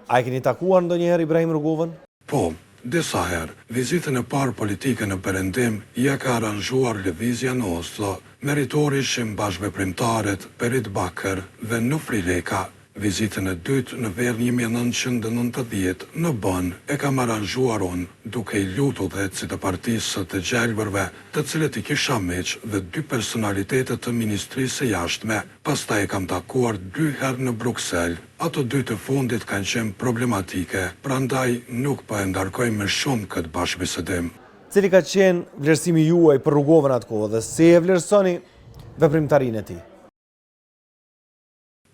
A e keni takuar ndonjëherë Ibrahim Rugovën? Po, disa herë. Vizitën e parë politike në Perëndim ja ka aranjuar lëvizja në Oslo, meritori ishim bashkëveprimtarët Perit Bakër dhe Nufri Leka. Vizitën e dytë në verë 1990 në Bonn e kam aranjuar unë, duke i lutur dhe si të partisë të gjelbërve, të cilët i kisha meq dhe 2 personalitetet të Ministrisë së Jashtme. Pastaj e kam takuar 2 herë në Bruksel. Ato 2 të fundit kanë qenë problematike, prandaj nuk po e ngarkoj më shumë këtë bashkëbisedim. Cili ka qenë vlerësimi juaj për Rugovën atë kohë dhe si e vlerësoni veprimtarinë e tij?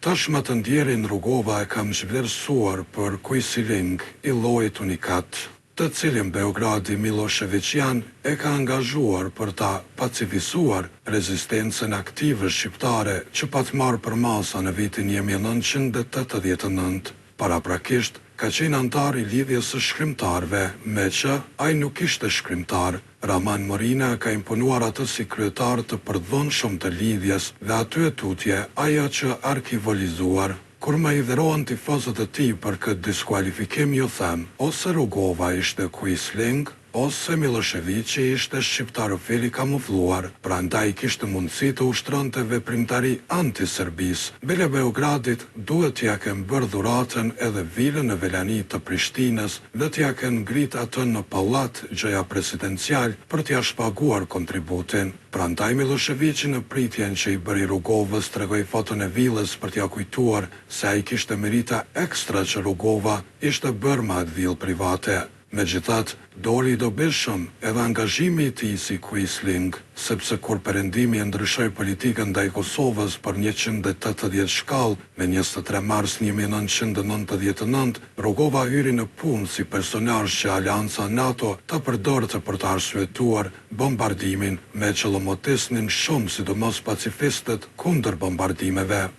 Tashmë të ndjerin Rugova e kam zhvlerësuar për kujsiling i llojit unikat, të cilin Beogradi Miloševićian e ka angazhuar për ta pacifizuar rezistencën aktive shqiptare që pat marrë për masa në vitin 1989. Paraprakisht, ka qenë antar i lidhjes së shkrimtarëve, me që ai nuk ishte shkrimtar. Raman Morina ka imponuar atë si kryetar të përdhunshëm të lidhjes dhe aty e tutje ajo që arkivolizuar. Kur më i dherohen tifozët e tij për këtë diskualifikim, ju them, ose Rugova ishte kujsling, ose Miloševići ishte shqiptarofil i kamufluar, prandaj kishte mundësi të ushtronte veprimtari anti-Serbis. Bile Beogradit duhet t'ja ken bërë dhuratën edhe vilën e Velanit të Prishtinës dhe t'ja ken ngrit atë në pallat gjëja presidencial për t'ja shpaguar kontributin. Prandaj Miloševići në pritjen që i bëri Rugovës tregoi foton e villës për t'ja kujtuar se ai kishte merita ekstra që Rugova ishte bërë me atë villë private. Megjithatë, doli i dobishëm edhe angazhimi i tij si kujsling, sepse kur Perëndimi e ndryshoi politikën ndaj Kosovës për 180 shkallë me 23 mars 1999, Rugova hyri në punë si personazh që Aleanca NATO ta përdorte për të arsyetuar bombardimin, me që lomotisnin shumë sidomos pacifistët kundër bombardimeve.